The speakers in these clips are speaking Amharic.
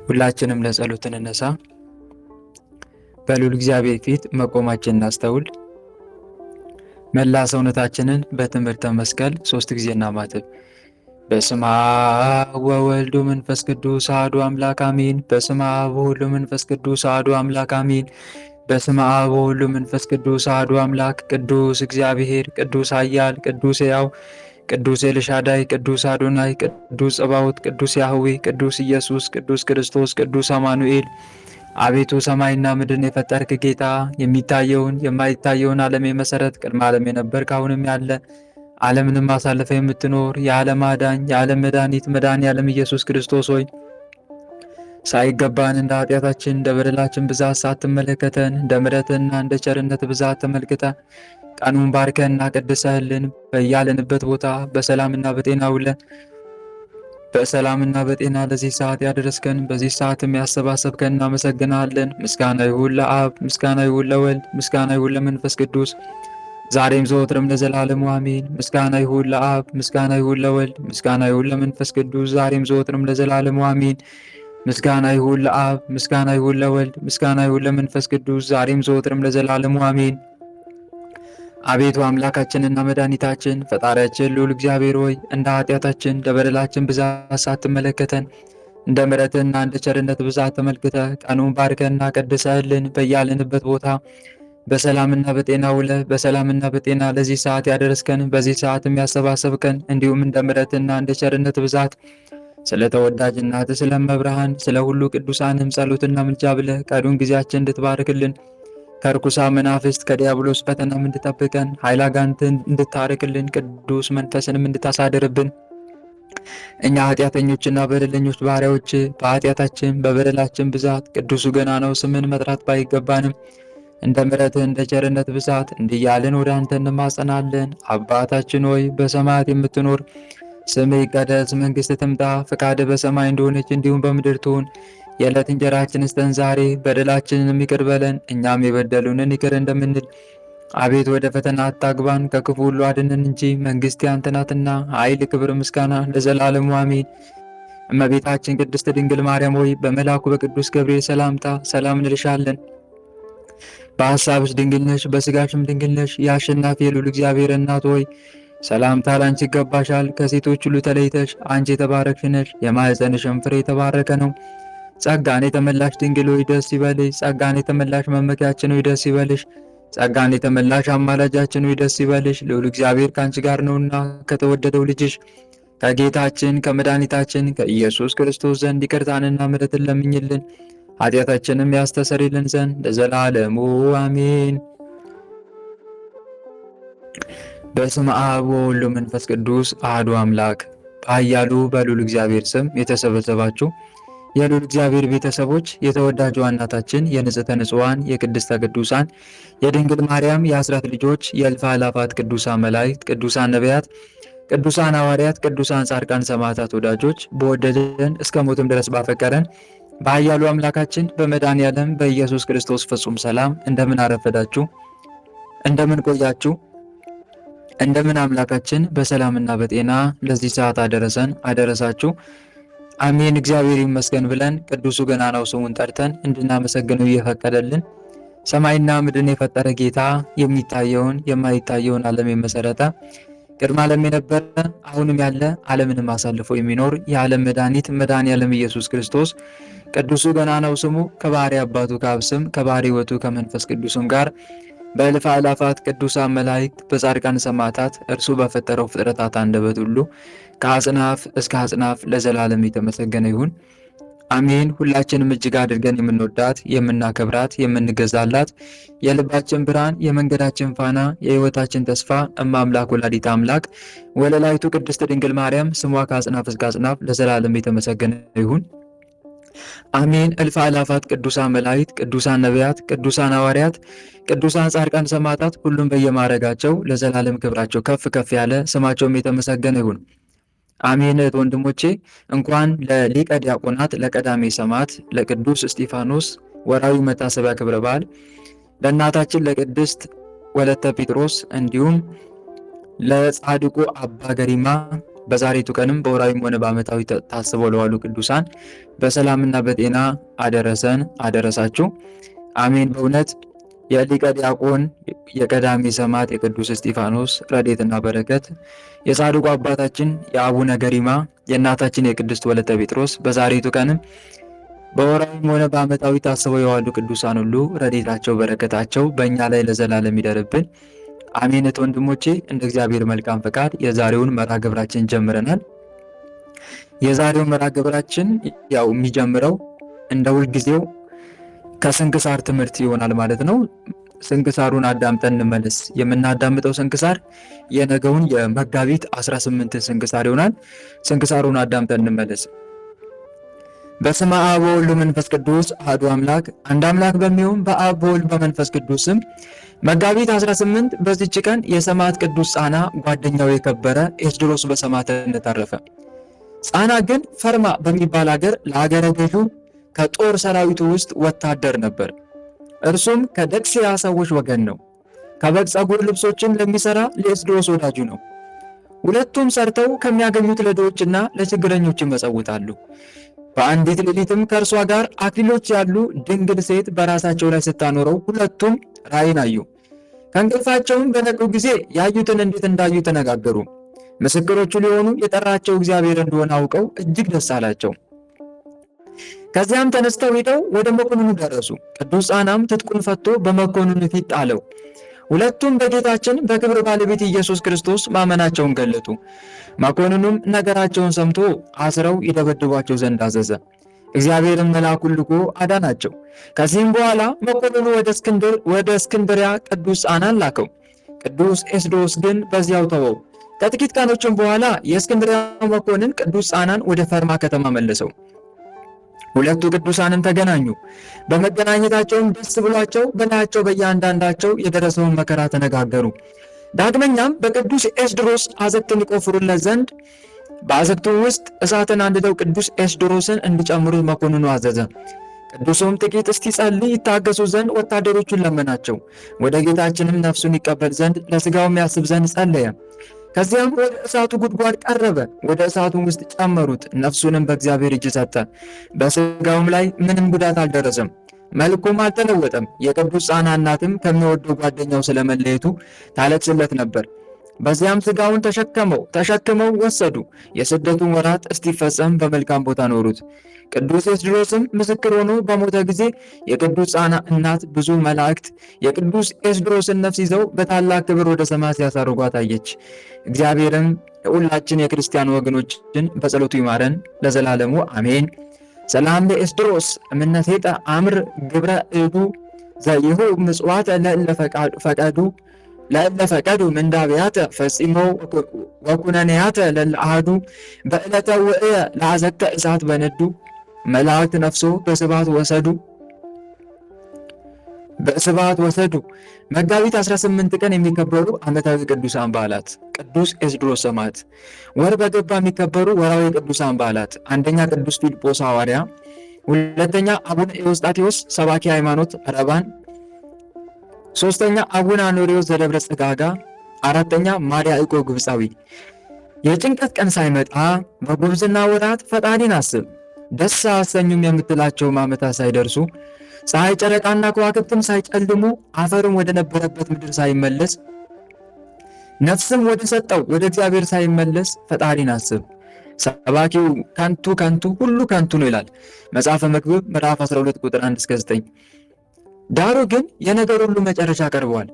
ሁላችንም ለጸሎት እንነሳ። በልዑል እግዚአብሔር ፊት መቆማችንን እናስተውል። መላ ሰውነታችንን በትምህርተ መስቀል 3 ጊዜ እናማትብ። በስመ አብ ወወልድ ወመንፈስ ቅዱስ አሐዱ አምላክ አሜን። በስመ አብ ወወልድ ወመንፈስ ቅዱስ አሐዱ አምላክ አሜን። በስመ አብ ወወልድ ወመንፈስ ቅዱስ አሐዱ አምላክ። ቅዱስ እግዚአብሔር፣ ቅዱስ ኃያል፣ ቅዱስ ሕያው፣ ቅዱስ ኤልሻዳይ፣ ቅዱስ አዶናይ፣ ቅዱስ ጸባዖት፣ ቅዱስ ያህዌ፣ ቅዱስ ኢየሱስ፣ ቅዱስ ክርስቶስ፣ ቅዱስ አማኑኤል። አቤቱ ሰማይና ምድርን የፈጠርክ ጌታ፣ የሚታየውን የማይታየውን ዓለም የመሰረት ቅድመ ዓለም የነበርክ አሁንም ያለ ዓለምንም አሳልፈ የምትኖር የዓለም አዳኝ የዓለም መድኃኒት መድኃኔ ዓለም ኢየሱስ ክርስቶስ ሆይ ሳይገባን እንደ ኃጢአታችን እንደ በደላችን ብዛት ሳትመለከተን እንደ ምሕረትህና እንደ ቸርነት ብዛት ተመልክተ ቀኑን ባርከንና ቀድሰህልን በያለንበት ቦታ በሰላምና በጤና ውለን በሰላምና በጤና ለዚህ ሰዓት ያደረስከን በዚህ ሰዓትም ያሰባሰብከን እናመሰግናለን። ምስጋና ይሁን ለአብ፣ ምስጋና ይሁን ለወልድ፣ ምስጋና ይሁን ለመንፈስ ቅዱስ ዛሬም ዘወትርም ለዘላለሙ አሜን። ምስጋና ይሁን ለአብ፣ ምስጋና ይሁን ለወልድ፣ ምስጋና ይሁን ለመንፈስ ቅዱስ ዛሬም ዘወትርም ለዘላለሙ አሜን። ምስጋና ይሁን ለአብ፣ ምስጋና ይሁን ለወልድ፣ ምስጋና ይሁን ለመንፈስ ቅዱስ ዛሬም ዘወትርም ለዘላለሙ አሜን። አቤቱ አምላካችንና መድኃኒታችን ፈጣሪያችን ልዑል እግዚአብሔር ሆይ እንደ ኃጢአታችን እንደ በደላችን ብዛት ሳትመለከተን እንደ ምሕረትህና እንደ ቸርነት ብዛት ተመልክተ ቀኑን ባርከንና ቀድሰህልን በያለንበት ቦታ በሰላምና በጤና ውለ በሰላምና በጤና ለዚህ ሰዓት ያደረስከን በዚህ ሰዓትም ያሰባሰብከን እንዲሁም እንደ ምሕረትና እንደ ቸርነት ብዛት ስለ ተወዳጅ እናትህ ስለ እመብርሃን ስለ ሁሉ ቅዱሳንም ጸሎትና ምልጃ ብለህ ቀኑን ጊዜያችን እንድትባርክልን ከርኩሳ መናፍስት ከዲያብሎስ ፈተናም እንድጠብቀን ኃይለ አጋንንትን እንድታርቅልን ቅዱስ መንፈስንም እንድታሳድርብን እኛ ኃጢአተኞችና በደለኞች ባሪያዎች በኃጢአታችን በበደላችን ብዛት ቅዱሱ ገናናው ስምን መጥራት ባይገባንም እንደ ምሕረትህ እንደ ቸርነት ብዛት እንዲያልን ወደ አንተ እንማጸናለን። አባታችን ሆይ በሰማያት የምትኖር ስምህ ይቀደስ፣ መንግሥትህ ትምጣ፣ ፈቃድህ በሰማይ እንደሆነች እንዲሁም በምድር ትሁን። የዕለት እንጀራችንን ስጠን ዛሬ፣ በደላችንን ይቅር በለን እኛም የበደሉንን ይቅር እንደምንል። አቤት ወደ ፈተና አታግባን ከክፉ ሁሉ አድነን እንጂ መንግሥት ያንተ ናትና ኃይል፣ ክብር፣ ምስጋና ለዘላለሙ አሜን። እመቤታችን ቅድስት ድንግል ማርያም ሆይ በመልአኩ በቅዱስ ገብርኤል ሰላምታ ሰላም እንልሻለን። በሐሳብሽ ድንግል ነሽ፣ በሥጋሽም ድንግል ነሽ። የአሸናፊ የልዑል እግዚአብሔር እናት ሆይ ሰላምታ ላንቺ ይገባሻል። ከሴቶች ሁሉ ተለይተሽ አንቺ የተባረክሽ ነሽ፣ የማኅፀንሽም ፍሬ የተባረከ ነው። ጸጋን የተመላሽ ድንግል ሆይ ደስ ይበልሽ። ጸጋን የተመላሽ መመኪያችን ሆይ ደስ ይበልሽ። ጸጋን የተመላሽ አማላጃችን ሆይ ደስ ይበልሽ። ልዑል እግዚአብሔር ከአንቺ ጋር ነውና ከተወደደው ልጅሽ ከጌታችን ከመድኃኒታችን ከኢየሱስ ክርስቶስ ዘንድ ይቅርታንና ምሕረትን ለምኝልን ኃጢአታችንም ያስተሰርይልን ዘንድ ለዘላለሙ አሜን። በስመ አብ ወወልድ ወመንፈስ ቅዱስ አሐዱ አምላክ። በኃያሉ በልዑል እግዚአብሔር ስም የተሰበሰባችሁ የልዑል እግዚአብሔር ቤተሰቦች የተወዳጇ እናታችን የንጽሕተ ንጹሐን የቅድስተ ቅዱሳን የድንግል ማርያም የአስራት ልጆች የእልፍ አእላፋት ቅዱሳን መላእክት ቅዱሳን ነቢያት ቅዱሳን ሐዋርያት ቅዱሳን ጻድቃን ሰማዕታት ወዳጆች በወደደን እስከ ሞትም ድረስ ባፈቀረን በኃያሉ አምላካችን በመድኃኔዓለም በኢየሱስ ክርስቶስ ፍጹም ሰላም እንደምን አረፈዳችሁ? እንደምን ቆያችሁ? እንደምን አምላካችን በሰላምና በጤና ለዚህ ሰዓት አደረሰን አደረሳችሁ? አሜን። እግዚአብሔር ይመስገን ብለን ቅዱሱ ገናናው ስሙን ጠርተን እንድናመሰግነው እየፈቀደልን ሰማይና ምድርን የፈጠረ ጌታ የሚታየውን የማይታየውን ዓለም የመሰረተ ቅድመ ዓለም የነበረ አሁንም ያለ ዓለምንም አሳልፎ የሚኖር የዓለም መድኃኒት መድኃኔ ዓለም ኢየሱስ ክርስቶስ ቅዱሱ ገናናው ስሙ ከባሕርይ አባቱ ከአብ ስም ከባሕርይ ሕይወቱ ከመንፈስ ቅዱስም ጋር በእልፍ አእላፋት ቅዱሳን መላእክት በጻድቃን ሰማዕታት እርሱ በፈጠረው ፍጥረታት አንደበት ሁሉ ከአጽናፍ እስከ አጽናፍ ለዘላለም የተመሰገነ ይሁን አሜን። ሁላችንም እጅግ አድርገን የምንወዳት የምናከብራት የምንገዛላት የልባችን ብርሃን የመንገዳችን ፋና የሕይወታችን ተስፋ እመ አምላክ ወላዲተ አምላክ ወለላይቱ ቅድስት ድንግል ማርያም ስሟ ከአጽናፍ እስከ አጽናፍ ለዘላለም የተመሰገነ ይሁን አሜን። እልፍ አእላፋት ቅዱሳን መላእክት ቅዱሳን ነቢያት ቅዱሳን ሐዋርያት ቅዱሳን ጻድቃን ሰማዕታት ሁሉም በየማዕረጋቸው ለዘላለም ክብራቸው ከፍ ከፍ ያለ ስማቸውም የተመሰገነ ይሁን አሜን። ወንድሞቼ እንኳን ለሊቀ ዲያቆናት ለቀዳሜ ሰማዕት ለቅዱስ እስጢፋኖስ ወርሃዊ መታሰቢያ ክብረ በዓል ለእናታችን ለቅድስት ወለተ ጴጥሮስ እንዲሁም ለጻድቁ አባ ገሪማ በዛሬቱ ቀንም በወራዊም ሆነ በዓመታዊ ታስበው ለዋሉ ቅዱሳን በሰላምና በጤና አደረሰን አደረሳችሁ። አሜን። በእውነት የሊቀ ዲያቆን የቀዳሚ ሰማዕት የቅዱስ እስጢፋኖስ ረድኤትና በረከት የጻድቁ አባታችን የአቡነ ገሪማ የእናታችን የቅድስት ወለተ ጴጥሮስ በዛሬቱ ቀንም በወራዊም ሆነ በዓመታዊ ታስበው የዋሉ ቅዱሳን ሁሉ ረድኤታቸው በረከታቸው በእኛ ላይ ለዘላለም ይደርብን። አሜን። ወንድሞቼ እንደ እግዚአብሔር መልካም ፈቃድ የዛሬውን መርሃ ግብራችን ጀምረናል። የዛሬው መርሃ ግብራችን ያው የሚጀምረው እንደ ሁልጊዜው ከስንክሳር ትምህርት ይሆናል ማለት ነው። ስንክሳሩን አዳምጠን እንመለስ። የምናዳምጠው ስንክሳር የነገውን የመጋቢት 18 ስንክሳር ይሆናል። ስንክሳሩን አዳምጠን እንመለስ። በስመ አብ ወወልድ ወመንፈስ ቅዱስ አሐዱ አምላክ አንድ አምላክ በሚሆን በአብ በወልድ በመንፈስ ቅዱስ ስም መጋቢት 18 በዚች ቀን የሰማዕት ቅዱስ ጻና ጓደኛው የከበረ ኤስድሮስ በሰማዕትነት አረፈ። ጻና ግን ፈርማ በሚባል ሀገር ለሀገረ ገዡ ከጦር ሰራዊቱ ውስጥ ወታደር ነበር። እርሱም ከደቅስያ ሰዎች ወገን ነው። ከበግ ፀጉር ልብሶችን ለሚሰራ ለኤስድሮስ ወዳጁ ነው። ሁለቱም ሰርተው ከሚያገኙት ለድሆችና ለችግረኞች ይመጸውታሉ። በአንዲት ሌሊትም ከእርሷ ጋር አክሊሎች ያሉ ድንግል ሴት በራሳቸው ላይ ስታኖረው ሁለቱም ራእይን አዩ። ከእንቅልፋቸውም በነቁ ጊዜ ያዩትን እንዴት እንዳዩ ተነጋገሩ። ምስክሮቹ ሊሆኑ የጠራቸው እግዚአብሔር እንደሆነ አውቀው እጅግ ደስ አላቸው። ከዚያም ተነስተው ሄደው ወደ መኮንኑ ደረሱ። ቅዱስ ጻናም ትጥቁን ፈቶ በመኮንኑ ፊት ጣለው። ሁለቱም በጌታችን በክብር ባለቤት ኢየሱስ ክርስቶስ ማመናቸውን ገለጡ። መኮንኑም ነገራቸውን ሰምቶ አስረው ይደበድቧቸው ዘንድ አዘዘ። እግዚአብሔርን መልአኩን ልኮ አዳናቸው። ከዚህም በኋላ መኮንኑ ወደ እስክንድርያ ቅዱስ ጻናን ላከው። ቅዱስ ኤስድሮስ ግን በዚያው ተወው። ከጥቂት ቀኖችም በኋላ የእስክንድርያ መኮንን ቅዱስ ጻናን ወደ ፈርማ ከተማ መለሰው። ሁለቱ ቅዱሳንም ተገናኙ። በመገናኘታቸውም ደስ ብሏቸው በላያቸው በእያንዳንዳቸው የደረሰውን መከራ ተነጋገሩ። ዳግመኛም በቅዱስ ኤስድሮስ አዘቅትን ይቆፍሩለት ዘንድ በአዘቅቱ ውስጥ እሳትን አንድደው ቅዱስ ኤስድሮስን እንዲጨምሩት መኮንኑ አዘዘ። ቅዱሱም ጥቂት እስኪጸልይ ይታገሱ ዘንድ ወታደሮቹን ለመናቸው። ወደ ጌታችንም ነፍሱን ይቀበል ዘንድ ለሥጋውም ያስብ ዘንድ ጸለየ። ከዚያም ወደ እሳቱ ጉድጓድ ቀረበ። ወደ እሳቱ ውስጥ ጨመሩት። ነፍሱንም በእግዚአብሔር እጅ ሰጠ። በሥጋውም ላይ ምንም ጉዳት አልደረሰም፣ መልኩም አልተለወጠም። የቅዱስ ጻና እናትም ከሚወደው ጓደኛው ስለመለየቱ ታለቅስለት ነበር። በዚያም ሥጋውን ተሸክመው ወሰዱ። የስደቱን ወራት እስቲፈጸም በመልካም ቦታ ኖሩት። ቅዱስ ኤስድሮስም ምስክር ሆኖ በሞተ ጊዜ የቅዱስ ጻና እናት ብዙ መላእክት የቅዱስ ኤስድሮስን ነፍስ ይዘው በታላቅ ክብር ወደ ሰማይ ሲያሳርጓት አየች። እግዚአብሔርም የሁላችን የክርስቲያን ወገኖችን በጸሎቱ ይማረን ለዘላለሙ አሜን። ሰላም ለኤስድሮስ እምነቴጠ አምር ግብረ እዱ ዘይሁ ምጽዋት ለእለፈቀዱ ምንዳብያተ ፈጺሞ ወኩነንያተ ለለአሃዱ በዕለተ ውእየ ለአዘቅተ እሳት በነዱ መላእክት ነፍሶ በስብሐት ወሰዱ። መጋቢት 18 ቀን የሚከበሩ ዓመታዊ ቅዱሳን በዓላት፦ ቅዱስ ኤስድሮስ ሰማዕት። ወር በገባ የሚከበሩ ወራዊ ቅዱሳን በዓላት፦ አንደኛ ቅዱስ ፊልጶስ ሐዋርያ፣ ሁለተኛ አቡነ ኤዎስጣቴዎስ ሰባኪ ሃይማኖት ረባን፣ ሶስተኛ አቡነ አኖሬዎስ ዘደብረ ጽጋጋ፣ አራተኛ ማርያ ዕቆ ግብፃዊ። የጭንቀት ቀን ሳይመጣ በጉብዝና ወራት ፈጣሪን አስብ። ደስ አሰኙም የምትላቸው ዓመታት ሳይደርሱ ፀሐይ ጨረቃና ከዋክብትም ሳይጨልሙ አፈርም ወደ ነበረበት ምድር ሳይመለስ ነፍስም ወደ ሰጠው ወደ እግዚአብሔር ሳይመለስ ፈጣሪን አስብ። ሰባኪው ከንቱ ሁሉ ከንቱ ነው ይላል መጽሐፈ መክብብ ምዕራፍ 12 ቁጥር 1-9። ዳሩ ግን የነገር ሁሉ መጨረሻ ቀርበዋል።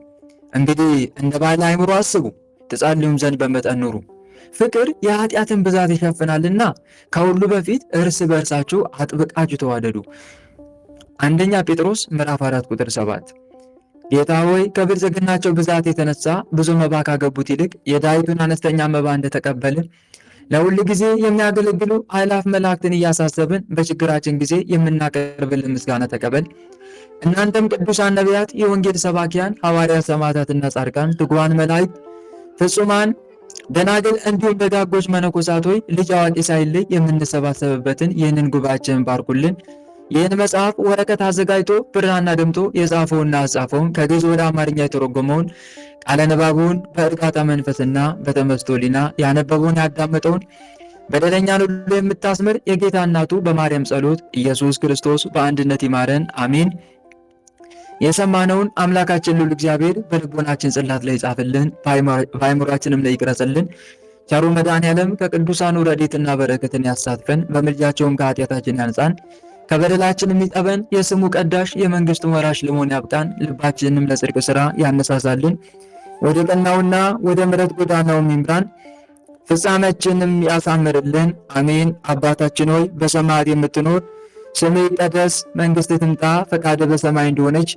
እንግዲህ እንደ ባለ አእምሮ አስቡ፣ ትጸልዩም ዘንድ በመጠን ኑሩ። ፍቅር የኃጢአትን ብዛት ይሸፍናልና ከሁሉ በፊት እርስ በእርሳችሁ አጥብቃችሁ ተዋደዱ። አንደኛ ጴጥሮስ ምዕራፍ 4 ቁጥር 7። ጌታ ሆይ ከብልጽግናቸው ብዛት የተነሳ ብዙ መባ ካገቡት ይልቅ የዳይቱን አነስተኛ መባ እንደተቀበልን ለሁል ጊዜ የሚያገለግሉ አእላፍ መላእክትን እያሳሰብን በችግራችን ጊዜ የምናቀርብልን ምስጋና ተቀበል። እናንተም ቅዱሳን ነቢያት፣ የወንጌል ሰባኪያን ሐዋርያት፣ ሰማዕታትና ጻድቃን፣ ትጉሃን መላእክት፣ ፍጹማን ደናግል እንዲሁም ደጋጎች መነኮሳት ሆይ ልጅ አዋቂ ሳይለይ የምንሰባሰብበትን ይህንን ጉባኤያችንን ባርኩልን። ይህን መጽሐፍ ወረቀት አዘጋጅቶ ብራና ደምጦ የጻፈውና ያጻፈውን ከግዕዝ ወደ አማርኛ የተረጎመውን ቃለ ንባቡን በእርጋታ መንፈስና በተመስጦ ሕሊና ያነበበውን ያዳመጠውን በደለኛን ሁሉ የምታስምር የጌታ እናቱ በማርያም ጸሎት ኢየሱስ ክርስቶስ በአንድነት ይማረን፣ አሜን። የሰማነውን አምላካችን ልዑል እግዚአብሔር በልቦናችን ጽላት ላይ ይጻፍልን፣ በአእምሯችንም ላይ ይቅረጽልን። ቸሩ መድኃኔዓለም ከቅዱሳኑ ረድኤትና በረከትን ያሳትፈን፣ በምልጃቸውም ከኃጢአታችን ያንጻን፣ ከበደላችን የሚጠበን፣ የስሙ ቀዳሽ የመንግስቱ ወራሽ ለመሆን ያብቃን። ልባችንንም ለጽድቅ ሥራ ያነሳሳልን፣ ወደ ቀናውና ወደ ምሕረት ጎዳናው ይምራን፣ ፍጻሜያችንም ያሳምርልን፣ አሜን። አባታችን ሆይ በሰማያት የምትኖር ስምህ ይቀደስ፣ መንግሥትህ ትምጣ፣ ፈቃድህ በሰማይ እንደሆነች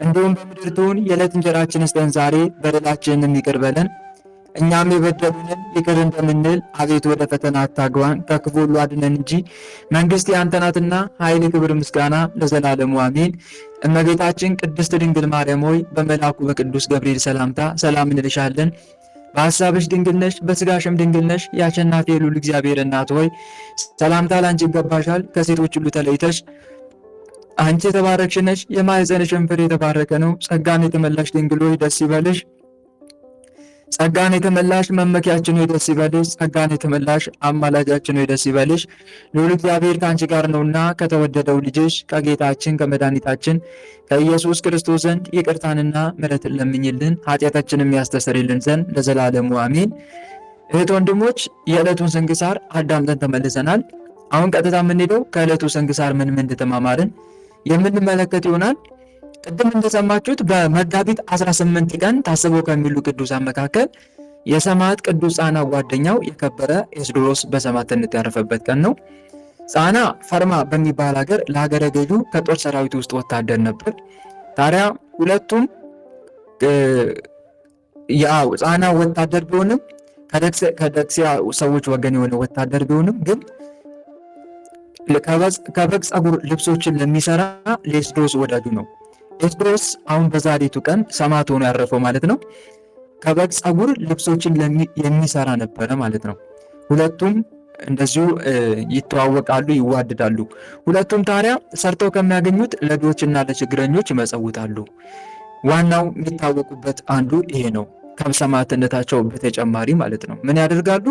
እንዲሁም በምድር ትሁን። የዕለት እንጀራችንን ስጠን ዛሬ፣ በደላችንን ይቅር በለን እኛም የበደሉንን ይቅር እንደምንል፣ አቤቱ ወደ ፈተና አታግባን ከክፉ ሁሉ አድነን እንጂ መንግሥት ያንተ ናትና፣ ኃይል፣ ክብር፣ ምስጋና ለዘላለሙ አሜን። እመቤታችን ቅድስት ድንግል ማርያም ሆይ በመልአኩ በቅዱስ ገብርኤል ሰላምታ ሰላም እንልሻለን። በሐሳብሽ ድንግል ነሽ፣ በሥጋሽም ድንግል ነሽ። የአሸናፊ የልዑል እግዚአብሔር እናት ሆይ ሰላምታ ላንቺ ይገባሻል። ከሴቶች ሁሉ ተለይተሽ አንቺ የተባረክሽ ነሽ፣ የማኅፀንሽም ፍሬ የተባረከ ነው። ጸጋን የተመላሽ ድንግል ሆይ ደስ ይበልሽ። ጸጋን የተመላሽ መመኪያችን ሆይ ደስ ይበልሽ። ጸጋን የተመላሽ አማላጃችን ሆይ ደስ ይበልሽ። ልዑል እግዚአብሔር ከአንቺ ጋር ነውና ከተወደደው ልጅሽ ከጌታችን ከመድኃኒታችን ከኢየሱስ ክርስቶስ ዘንድ ይቅርታንና ምሕረትን ለምኝልን ኃጢአታችንም ያስተሰርይልን ዘንድ ለዘላለሙ አሜን። እህት ወንድሞች፣ የዕለቱን ስንክሳር አዳምጠን ተመልሰናል። አሁን ቀጥታ የምንሄደው ከዕለቱ ስንክሳር ምን እንደተማማርን የምንመለከት ይሆናል። ቅድም እንደሰማችሁት በመጋቢት 18 ቀን ታስበው ከሚሉ ቅዱሳን መካከል የሰማዕት ቅዱስ ጻና ጓደኛው የከበረ ኤስድሮስ በሰማዕትነት ያረፈበት ቀን ነው። ጻና ፈርማ በሚባል ሀገር ለሀገረ ገዡ ከጦር ሰራዊት ውስጥ ወታደር ነበር። ታዲያ ሁለቱም ጻና ወታደር ቢሆንም ከደክሲያ ሰዎች ወገን የሆነ ወታደር ቢሆንም ግን ከበግ ጸጉር ልብሶችን ለሚሰራ ለኤስድሮስ ወዳጁ ነው። ኤስድሮስ አሁን በዛሬቱ ቀን ሰማዕት ሆኖ ያረፈው ማለት ነው። ከበግ ጸጉር ልብሶችን የሚሰራ ነበረ ማለት ነው። ሁለቱም እንደዚሁ ይተዋወቃሉ፣ ይዋደዳሉ። ሁለቱም ታዲያ ሰርተው ከሚያገኙት ለድሆችና ለችግረኞች ይመጸውታሉ። ዋናው የሚታወቁበት አንዱ ይሄ ነው። ከሰማዕትነታቸው በተጨማሪ ማለት ነው ምን ያደርጋሉ?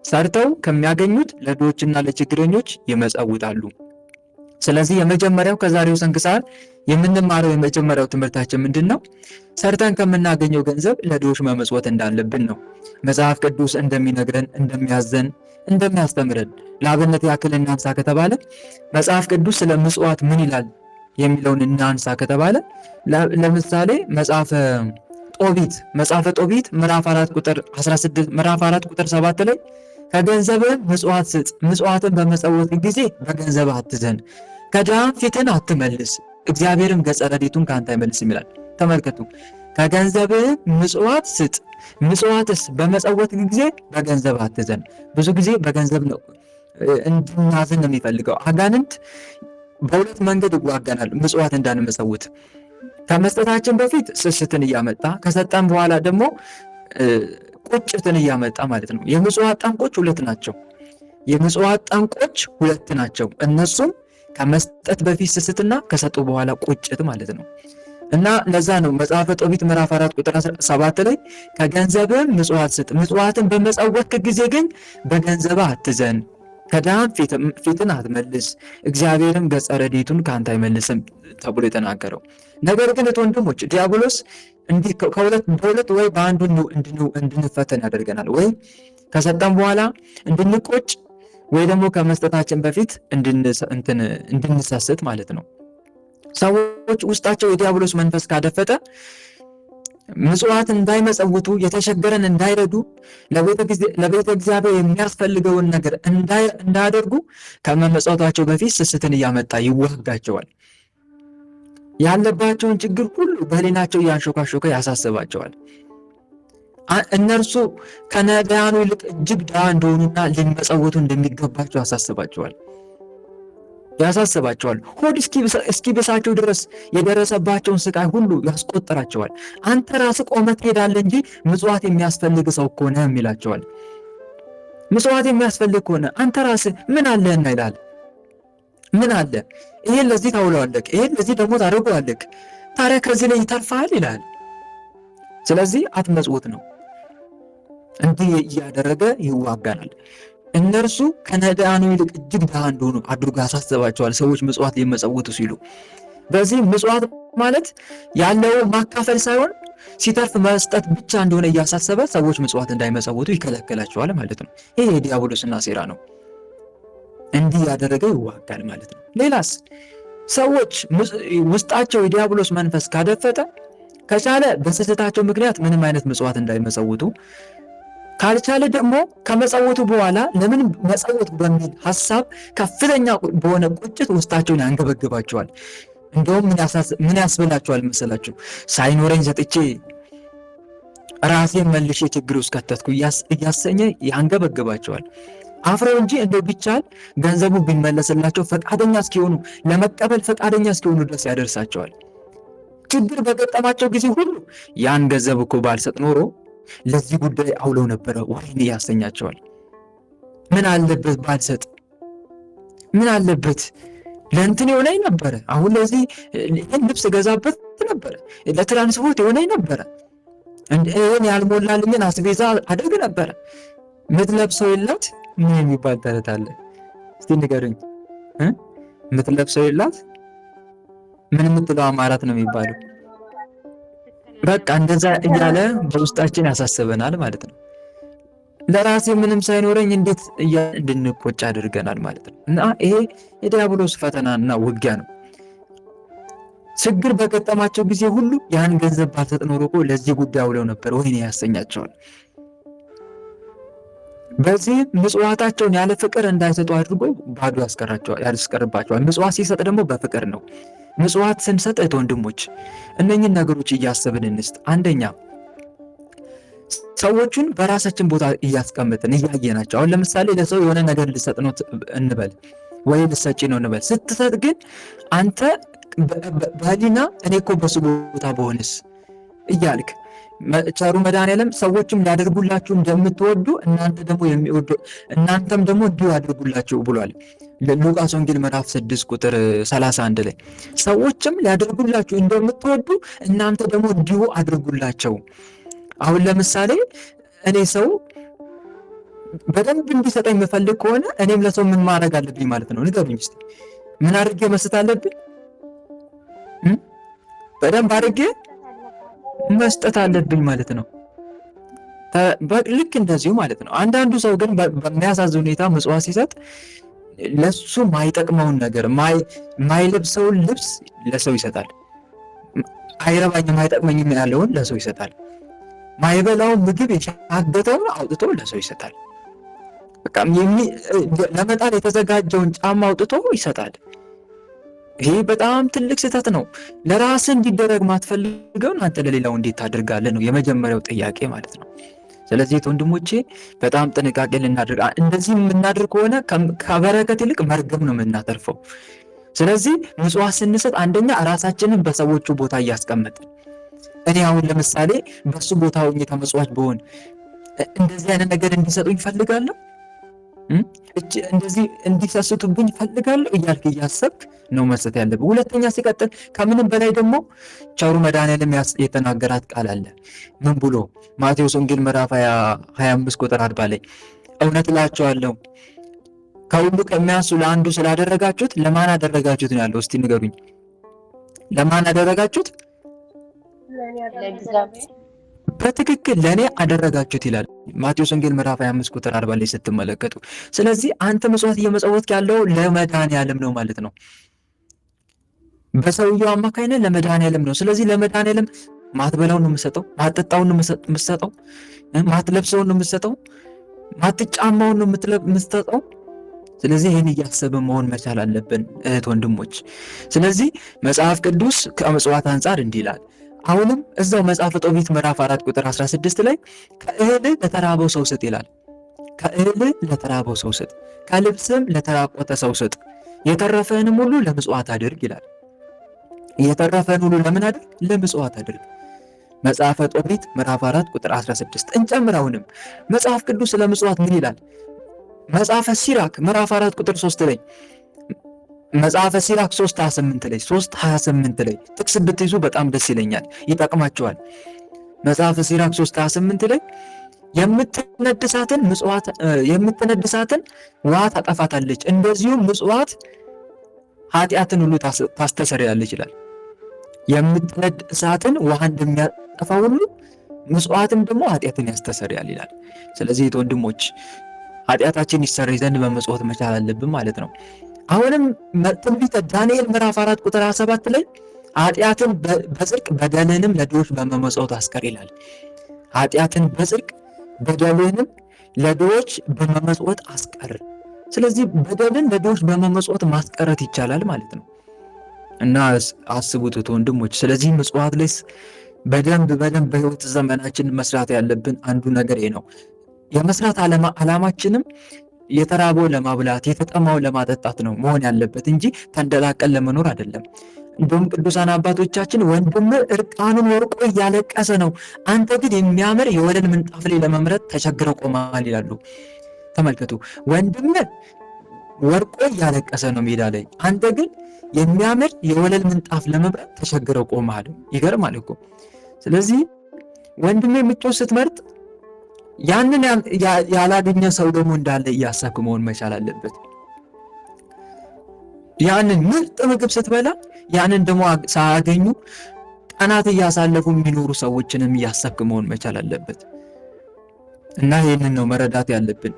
ሰርተው ከሚያገኙት ለድሆችና ለችግረኞች ይመጸውታሉ። ስለዚህ የመጀመሪያው ከዛሬው ስንክሳር የምንማረው የመጀመሪያው ትምህርታችን ምንድን ነው? ሰርተን ከምናገኘው ገንዘብ ለድሆች መመጽወት እንዳለብን ነው። መጽሐፍ ቅዱስ እንደሚነግረን፣ እንደሚያዘን፣ እንደሚያስተምረን ለአብነት ያክል እናንሳ ከተባለ መጽሐፍ ቅዱስ ስለ ምጽዋት ምን ይላል የሚለውን እናንሳ ከተባለ ለምሳሌ መጽሐፈ ጦቢት ምዕራፍ 4 ቁጥር 16 ምዕራፍ 4 ቁጥር 7 ላይ ከገንዘብህ ምጽዋት ስጥ፣ ምጽዋትን በመጸወት ጊዜ በገንዘብ አትዘን፣ ከድሃም ፊትን አትመልስ፣ እግዚአብሔርም ገጸ ረድኤቱን ከአንተ አይመልስም ይላል። ተመልከቱ፣ ከገንዘብህ ምጽዋት ስጥ፣ ምጽዋትስ በመጸወት ጊዜ በገንዘብ አትዘን። ብዙ ጊዜ በገንዘብ ነው እንድናዝን ነው የሚፈልገው አጋንንት። በሁለት መንገድ ይዋጋናል ምጽዋት እንዳንመጸውት። ከመስጠታችን በፊት ስስትን እያመጣ ከሰጠን በኋላ ደግሞ ቁጭትን እያመጣ ማለት ነው። የምጽዋት ጠንቆች ሁለት ናቸው። እነሱም ከመስጠት በፊት ስስትና ከሰጡ በኋላ ቁጭት ማለት ነው። እና ለዛ ነው መጽሐፈ ጦቢት ምዕራፍ 4 ቁጥር 7 ላይ ከገንዘብህ ምጽዋት ስጥ፣ ምጽዋትን በመጸወትክ ጊዜ ግን በገንዘብህ አትዘን፣ ከድሃም ፊትን አትመልስ፣ እግዚአብሔርም ገጸ ረድኤቱን ከአንተ አይመልስም ተብሎ የተናገረው። ነገር ግን ወንድሞች ዲያብሎስ እንዲህ በሁለት ወይ በአንዱ እንድንፈተን ያደርገናል። ወይ ከሰጠን በኋላ እንድንቆጭ ወይ ደግሞ ከመስጠታችን በፊት እንድንሰስት ማለት ነው። ሰዎች ውስጣቸው የዲያብሎስ መንፈስ ካደፈጠ ምጽዋት እንዳይመጸውቱ፣ የተቸገረን እንዳይረዱ፣ ለቤተ እግዚአብሔር የሚያስፈልገውን ነገር እንዳያደርጉ ከመመጽወታቸው በፊት ስስትን እያመጣ ይዋጋቸዋል። ያለባቸውን ችግር ሁሉ በህሊናቸው እያንሾካሾከ ያሳስባቸዋል። እነርሱ ከነዳያኑ ይልቅ እጅግ ድሃ እንደሆኑና ሊመጸወቱ እንደሚገባቸው ያሳስባቸዋል። ሆድ እስኪብሳቸው ድረስ የደረሰባቸውን ስቃይ ሁሉ ያስቆጥራቸዋል። አንተ ራስህ ቆመህ ትሄዳለህ እንጂ ምጽዋት የሚያስፈልግ ሰው እኮ ነህ ይላቸዋል። ምጽዋት የሚያስፈልግ ከሆነ አንተ ራስህ ምን አለህና ይላል። ምን አለ? ይሄን ለዚህ ታውለዋለህ፣ ይሄን ለዚህ ደግሞ ታደርገዋለህ፣ ታዲያ ከዚህ ላይ ይተርፋል ይላል። ስለዚህ አትመጽውት ነው። እንዲህ እያደረገ ይዋጋናል። እነርሱ ከነዳያኑ ይልቅ እጅግ ድሃ እንደሆኑ አድርጎ ያሳስባቸዋል ሰዎች ምጽዋት ሊመጸውቱ ሲሉ። በዚህ ምጽዋት ማለት ያለው ማካፈል ሳይሆን ሲተርፍ መስጠት ብቻ እንደሆነ እያሳሰበ ሰዎች ምጽዋት እንዳይመጸውቱ ይከለክላቸዋል ማለት ነው። ይሄ የዲያብሎስና ሴራ ነው። እንዲህ ያደረገ ይዋጋል ማለት ነው። ሌላስ ሰዎች ውስጣቸው የዲያብሎስ መንፈስ ካደፈጠ ከቻለ በስህተታቸው ምክንያት ምንም አይነት ምጽዋት እንዳይመጸውቱ፣ ካልቻለ ደግሞ ከመጸወቱ በኋላ ለምን መጸወት በሚል ሐሳብ ከፍተኛ በሆነ ቁጭት ውስጣቸውን ያንገበግባቸዋል። እንደውም ምን ያስብላቸዋል መሰላችሁ? ሳይኖረኝ ሰጥቼ ራሴን መልሼ ችግር ውስጥ ከተትኩ እያሰኘ ያንገበግባቸዋል። አፍረው እንጂ እንደው ቢቻል ገንዘቡ ቢመለስላቸው ፈቃደኛ እስኪሆኑ ለመቀበል ፈቃደኛ እስኪሆኑ ድረስ ያደርሳቸዋል። ችግር በገጠማቸው ጊዜ ሁሉ ያን ገንዘብ እኮ ባልሰጥ ኖሮ ለዚህ ጉዳይ አውለው ነበረ ወይኔ ያሰኛቸዋል። ምን አለበት ባልሰጥ፣ ምን አለበት ለእንትን የሆነኝ ነበረ፣ አሁን ለዚህ ልብስ ገዛበት ነበረ፣ ለትራንስፖርት የሆነኝ ነበረ፣ ይህን ያልሞላልኝን አስቤዛ አድርግ ነበረ። ምትለብሰው የላት ምን የሚባል ተረት አለ? እስቲ ንገሩኝ። ምትለብሰው የላት ምን የምትለው አማራት ነው የሚባለው? በቃ እንደዛ እያለ በውስጣችን ያሳስበናል ማለት ነው። ለራሴ ምንም ሳይኖረኝ እንዴት እንድንቆጭ አድርገናል ማለት ነው። እና ይሄ የዲያብሎስ ፈተናና ውጊያ ነው። ችግር በገጠማቸው ጊዜ ሁሉ ያን ገንዘብ ባልሰጥ ኖሮ እኮ ለዚህ ጉዳይ ውለው ነበር ወይኔ ያሰኛቸዋል። በዚህ ምጽዋታቸውን ያለ ፍቅር እንዳይሰጡ አድርጎ ባዶ ያስቀርባቸዋል። ምጽዋት ሲሰጥ ደግሞ በፍቅር ነው። ምጽዋት ስንሰጥ ወንድሞች እነኝህን ነገሮች እያሰብን እንስጥ። አንደኛ ሰዎቹን በራሳችን ቦታ እያስቀምጥን እያየናቸው። አሁን ለምሳሌ ለሰው የሆነ ነገር ልሰጥ ነው እንበል ወይ ልሰጪ ነው እንበል። ስትሰጥ ግን አንተ በህሊና እኔ እኮ በሱ ቦታ በሆንስ እያልክ ቸሩ መድኃኔዓለም ሰዎችም ሊያደርጉላችሁ እንደምትወዱ እናንተም ደግሞ እንዲሁ ያደርጉላችሁ ብሏል። ሉቃስ ወንጌል ምዕራፍ 6 ቁጥር 31 ላይ ሰዎችም ሊያደርጉላችሁ እንደምትወዱ እናንተ ደግሞ እንዲሁ አድርጉላቸው። አሁን ለምሳሌ እኔ ሰው በደንብ እንዲሰጠኝ የምፈልግ ከሆነ እኔም ለሰው ምን ማድረግ አለብኝ ማለት ነው? ንገሩኝ እስቲ። ምን አድርጌ መስጠት አለብኝ? በደንብ አድርጌ መስጠት አለብኝ ማለት ነው። ልክ እንደዚሁ ማለት ነው። አንዳንዱ ሰው ግን በሚያሳዝን ሁኔታ ምጽዋት ሲሰጥ ለሱ ማይጠቅመውን ነገር ማይለብሰውን ልብስ ለሰው ይሰጣል። አይረባኝም አይጠቅመኝም ያለውን ለሰው ይሰጣል። ማይበላውን ምግብ የሻገተውን አውጥቶ ለሰው ይሰጣል። በቃ ለመጣል የተዘጋጀውን ጫማ አውጥቶ ይሰጣል። ይሄ በጣም ትልቅ ስህተት ነው። ለራስ እንዲደረግ ማትፈልገውን አንተ ለሌላው እንዴት ታደርጋለህ ነው የመጀመሪያው ጥያቄ ማለት ነው። ስለዚህ ወንድሞቼ በጣም ጥንቃቄ ልናደርግ። እንደዚህ የምናደርግ ከሆነ ከበረከት ይልቅ መርገም ነው የምናተርፈው። ስለዚህ ምጽዋት ስንሰጥ አንደኛ ራሳችንን በሰዎቹ ቦታ እያስቀመጥን፣ እኔ አሁን ለምሳሌ በሱ ቦታ ሆኜ ተመጽዋች ብሆን እንደዚህ አይነት ነገር እንዲሰጡኝ ፈልጋለሁ፣ እንደዚህ እንዲሰስቱብኝ ፈልጋለሁ እያልክ እያሰብክ ነው መስጠት ያለብህ። ሁለተኛ ሲቀጥል ከምንም በላይ ደግሞ ቸሩ መድኃኔዓለም የተናገራት ቃል አለ። ምን ብሎ? ማቴዎስ ወንጌል ምዕራፍ 25 ቁጥር 40 ላይ እውነት እላችኋለሁ ከሁሉ ከሚያንሱ ለአንዱ ስላደረጋችሁት ለማን አደረጋችሁት ነው ያለው። እስቲ ንገሩኝ፣ ለማን አደረጋችሁት? በትክክል ለእኔ አደረጋችሁት ይላል ማቴዎስ ወንጌል ምዕራፍ 25 ቁጥር 40 ላይ ስትመለከቱ። ስለዚህ አንተ ምጽዋት እየመጸወትክ ያለው ለመድኃኔዓለም ነው ማለት ነው። በሰውየው አማካይነት ለመድኃኔዓለም ነው። ስለዚህ ለመድኃኔዓለም ማትበላውን ነው የምሰጠው፣ ማትጠጣውን ነው የምሰጠው፣ ማትለብሰውን ነው የምሰጠው፣ ማትጫማውን ነው የምሰጠው። ስለዚህ ይህን እያሰብን መሆን መቻል አለብን እህት ወንድሞች። ስለዚህ መጽሐፍ ቅዱስ ከምጽዋት አንጻር እንዲህ ይላል። አሁንም እዛው መጽሐፈ ጦቢት ምዕራፍ 4 ቁጥር 16 ላይ ከእህል ለተራበው ሰው ስጥ ይላል። ከእህል ለተራበው ሰው ስጥ፣ ከልብስም ለተራቆተ ሰው ስጥ፣ የተረፈህንም ሁሉ ለምጽዋት አድርግ ይላል። የተረፈህን ሁሉ ለምን አድርግ? ለምጽዋት አድርግ። መጽሐፈ ጦቢት ምዕራፍ 4 ቁጥር 16። እንጨምራውንም መጽሐፍ ቅዱስ ስለ ምጽዋት ምን ይላል? መጽሐፈ ሲራክ ምዕራፍ 4 ቁጥር 3 ላይ መጽሐፈ ሲራክ 3:28 ላይ 3:28 ላይ ጥቅስ ብትይዙ በጣም ደስ ይለኛል፣ ይጠቅማቸዋል። መጽሐፈ ሲራክ 3:28 ላይ የምትነድ እሳትን ውሃ ታጠፋታለች፣ እንደዚሁም ምጽዋት ኃጢአትን ሁሉ ታስተሰርያለች ይላል። የምትነድ እሳትን ውሃ እንደሚያጠፋ ሁሉ ምጽዋትም ደግሞ ኃጢአትን ያስተሰርያል ይላል። ስለዚህ ወንድሞች ኃጢአታችን ይሰረይ ዘንድ በመጽዋት መቻል አለብን ማለት ነው። አሁንም ትንቢተ ዳንኤል ምዕራፍ 4 ቁጥር 27 ላይ ኃጢአትን በጽድቅ በደልንም ለድሆች በመመጽወት አስቀር ይላል። ኃጢአትን በጽድቅ በደልንም ለድሆች በመመጽወት አስቀር። ስለዚህ በደልን ለድሆች በመመጽወት ማስቀረት ይቻላል ማለት ነው። እና አስቡት ወንድሞች። ስለዚህ ምጽዋት ላይ በደንብ በህይወት ዘመናችን መስራት ያለብን አንዱ ነገር ይሄ ነው። የመስራት ዓላማችንም የተራበው ለማብላት የተጠማው ለማጠጣት ነው መሆን ያለበት እንጂ ተንደላቀል ለመኖር አይደለም። እንደውም ቅዱሳን አባቶቻችን ወንድምህ እርቃኑን ወርቆ እያለቀሰ ነው፣ አንተ ግን የሚያምር የወለል ምንጣፍ ላይ ለመምረጥ ተቸግረው ቆመሃል ይላሉ። ተመልከቱ፣ ወንድምህ ወርቆ እያለቀሰ ነው ሜዳ ላይ፣ አንተ ግን የሚያምር የወለል ምንጣፍ ለመምረጥ ተቸግረው ቆመሃል። ይገርማል እኮ። ስለዚህ ወንድምህ ምቾት ስትመርጥ ያንን ያላገኘ ሰው ደግሞ እንዳለ እያሰብክ መሆን መቻል አለበት። ያንን ምርጥ ምግብ ስትበላ ያንን ደግሞ ሳያገኙ ቀናት እያሳለፉ የሚኖሩ ሰዎችንም እያሰብክ መሆን መቻል አለበት። እና ይህንን ነው መረዳት ያለብን።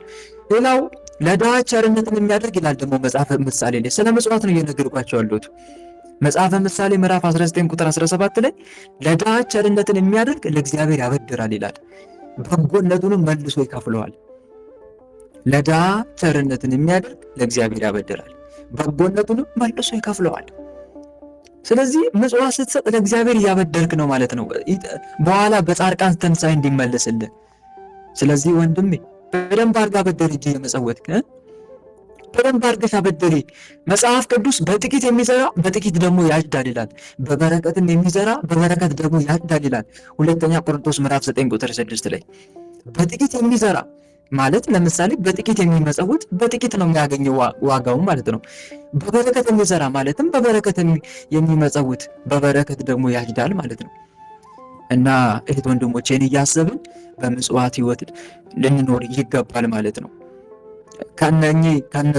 ሌላው ለድሃ ቸርነትን የሚያደርግ ይላል ደግሞ መጽሐፈ ምሳሌ ላይ። ስለ ምጽዋት ነው እየነገርኳቸው ያለሁት። መጽሐፈ ምሳሌ ምዕራፍ 19 ቁጥር 17 ላይ ለድሃ ቸርነትን የሚያደርግ ለእግዚአብሔር ያበድራል ይላል፣ በጎነቱንም መልሶ ይከፍለዋል። ለድሃ ቸርነትን የሚያደርግ ለእግዚአብሔር ያበድራል፣ በጎነቱንም መልሶ ይከፍለዋል። ስለዚህ ምጽዋት ስትሰጥ ለእግዚአብሔር እያበደርክ ነው ማለት ነው፣ በኋላ በጻድቃን ትንሣኤ እንዲመለስልህ። ስለዚህ ወንድሜ በደንብ አድርጋ አበደሪ፣ እጅ የመጸወትክ በደንብ አድርገሽ አበደሪ። መጽሐፍ ቅዱስ በጥቂት የሚዘራ በጥቂት ደግሞ ያጭዳል ይላል፣ በበረከትም የሚዘራ በበረከት ደግሞ ያጭዳል ይላል። ሁለተኛ ቆሮንቶስ ምዕራፍ 9 ቁጥር 6 ላይ በጥቂት የሚዘራ ማለት ለምሳሌ በጥቂት የሚመጸውት በጥቂት ነው የሚያገኘው ዋጋውን ማለት ነው። በበረከት የሚዘራ ማለትም በበረከት የሚመጸውት በበረከት ደግሞ ያጭዳል ማለት ነው። እና እህት ወንድሞቼን እያሰብን በምጽዋት ህይወት ልንኖር ይገባል ማለት ነው። ከነ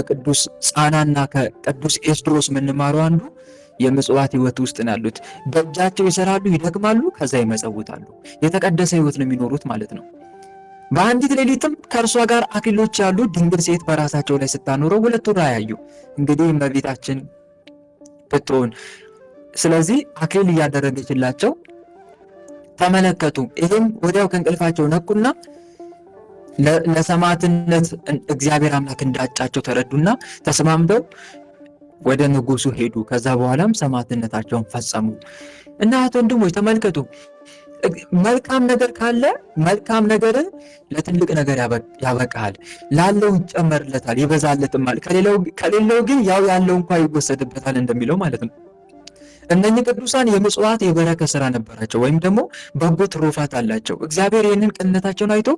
ቅዱስ ጻናና ከቅዱስ ኤስድሮስ የምንማረው አንዱ የምጽዋት ህይወት ውስጥ ነው ያሉት። በእጃቸው ይሰራሉ፣ ይደክማሉ፣ ከዛ ይመጸውታሉ። የተቀደሰ ህይወት ነው የሚኖሩት ማለት ነው። በአንዲት ሌሊትም ከእርሷ ጋር አክሊሎች ያሉ ድንግል ሴት በራሳቸው ላይ ስታኖረው ሁለቱ ራእይ እንግዲህ እመቤታችን ብትሆን። ስለዚህ አክሊል እያደረገችላቸው ተመለከቱ። ይህም ወዲያው ከእንቅልፋቸው ነቁና ለሰማዕትነት እግዚአብሔር አምላክ እንዳጫቸው ተረዱና ተስማምተው ወደ ንጉሱ ሄዱ። ከዛ በኋላም ሰማዕትነታቸውን ፈጸሙ። እና ወንድሞች ተመልከቱ፣ መልካም ነገር ካለ መልካም ነገር ለትልቅ ነገር ያበቃል፣ ላለው ይጨመርለታል፣ ይበዛለትማል። ከሌለው ግን ያው ያለው እንኳን ይወሰድበታል እንደሚለው ማለት ነው። እነኚህ ቅዱሳን የምጽዋት የበረከት ስራ ነበራቸው፣ ወይም ደግሞ በጎ ትሩፋት አላቸው። እግዚአብሔር ይህንን ቅንነታቸውን አይቶ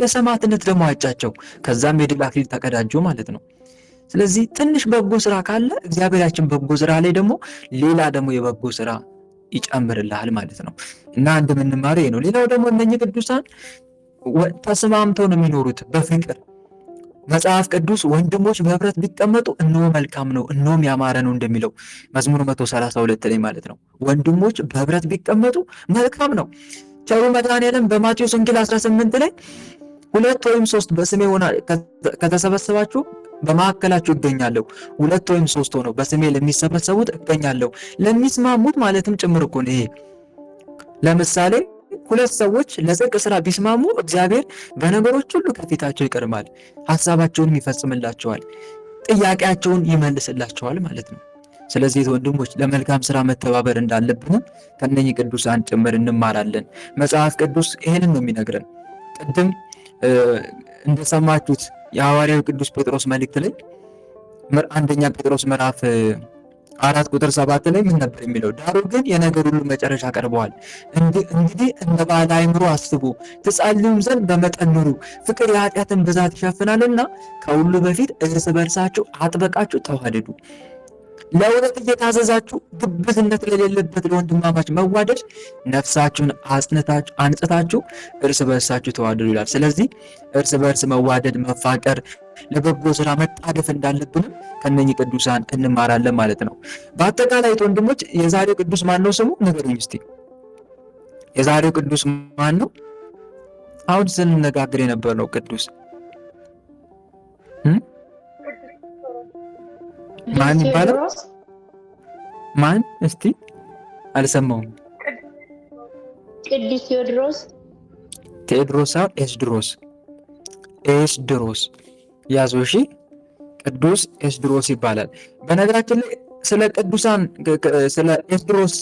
ለሰማዕትነት ደግሞ አጫቸው። ከዛም የድል አክሊል ተቀዳጁ ማለት ነው። ስለዚህ ትንሽ በጎ ስራ ካለ እግዚአብሔር ያችን በጎ ስራ ላይ ደግሞ ሌላ ደግሞ የበጎ ስራ ይጨምርልሃል ማለት ነው። እና እንደምንማረው ይሄ ነው። ሌላው ደግሞ እነኚህ ቅዱሳን ተስማምተው ነው የሚኖሩት በፍቅር። መጽሐፍ ቅዱስ ወንድሞች በህብረት ቢቀመጡ እነሆ መልካም ነው እነሆም ያማረ ነው እንደሚለው መዝሙር 132 ላይ ማለት ነው። ወንድሞች በህብረት ቢቀመጡ መልካም ነው። ቸሩ መድኃኔዓለም በማቴዎስ ወንጌል 18 ላይ 2 ወይም 3 በስሜ ሆና ከተሰበሰባችሁ በመካከላችሁ እገኛለሁ፣ 2 ወይም 3 ሆነው በስሜ ለሚሰበሰቡት እገኛለሁ። ለሚስማሙት ማለትም ጭምር እኮ ነው ይሄ። ለምሳሌ 2 ሰዎች ለጽድቅ ስራ ቢስማሙ እግዚአብሔር በነገሮች ሁሉ ከፊታቸው ይቀድማል፣ ሐሳባቸውን ይፈጽምላቸዋል፣ ጥያቄያቸውን ይመልስላቸዋል ማለት ነው። ስለዚህ ወንድሞች ለመልካም ስራ መተባበር እንዳለብንም ከነኚህ ቅዱሳን ጭምር እንማራለን። መጽሐፍ ቅዱስ ይሄንን ነው የሚነግረን። ቅድም እንደሰማችሁት የሐዋርያው ቅዱስ ጴጥሮስ መልእክት ላይ አንደኛ ጴጥሮስ ምዕራፍ 4 ቁጥር 7 ላይ ምን ነበር የሚለው? ዳሩ ግን የነገር ሁሉ መጨረሻ ቀርበዋል። እንግዲህ እንደ ባለ አእምሮ አስቡ፣ ትጸልዩም ዘንድ በመጠን ኑሩ። ፍቅር የኃጢአትን ብዛት ይሸፍናልና ከሁሉ በፊት እርስ በርሳችሁ አጥበቃችሁ ተዋደዱ። ለእውነት እየታዘዛችሁ ግብዝነት ለሌለበት ለወንድማማች መዋደድ ነፍሳችሁን አንጽታችሁ እርስ በርሳችሁ ተዋደዱ ይላል። ስለዚህ እርስ በርስ መዋደድ፣ መፋቀር፣ ለበጎ ስራ መጣደፍ እንዳለብንም ከነኚህ ቅዱሳን እንማራለን ማለት ነው። በአጠቃላይ ወንድሞች የዛሬው ቅዱስ ማን ነው ስሙ? ንገሩኝ እስቲ። የዛሬው ቅዱስ ማን ነው? አሁን ስንነጋገር የነበረው ቅዱስ ማን ይባላል? ማን? እስቲ አልሰማውም። ቅዱስ ቴዎድሮስ። ቴዎድሮስ ሳይሆን ኤስድሮስ ያዙ። እሺ፣ ቅዱስ ኤስድሮስ ይባላል። በነገራችን ላይ ስለ ቅዱሳን ስለ ኤስድሮስ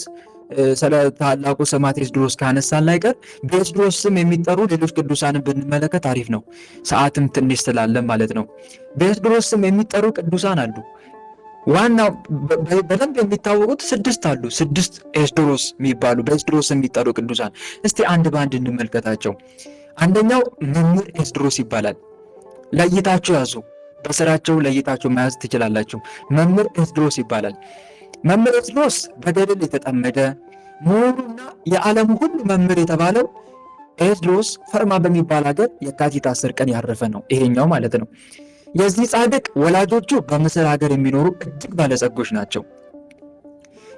ስለ ታላቁ ሰማዕት ኤስድሮስ ካነሳን ላይቀር በኤስድሮስ ስም የሚጠሩ ሌሎች ቅዱሳንን ብንመለከት አሪፍ ነው። ሰዓትም ትንሽ ስላለ ማለት ነው። በኤስድሮስ ስም የሚጠሩ ቅዱሳን አሉ። ዋናው በደንብ የሚታወቁት 6 አሉ። 6 ኤስድሮስ የሚባሉ በኤስድሮስ የሚጠሩ ቅዱሳን እስቲ አንድ በአንድ እንመልከታቸው። አንደኛው መምህር ኤስድሮስ ይባላል። ለይታችሁ ያዙ። በስራቸው ለይታችሁ መያዝ ትችላላችሁ። መምህር ኤስድሮስ ይባላል። መምህር ኤስድሮስ በገድል የተጠመደ ምሁሩና የዓለሙ ሁሉ መምህር የተባለው ኤስድሮስ ፈርማ በሚባል ሀገር የካቲት 10 ቀን ያረፈ ነው። ይሄኛው ማለት ነው። የዚህ ጻድቅ ወላጆቹ በምስር ሀገር የሚኖሩ እጅግ ባለጸጎች ናቸው።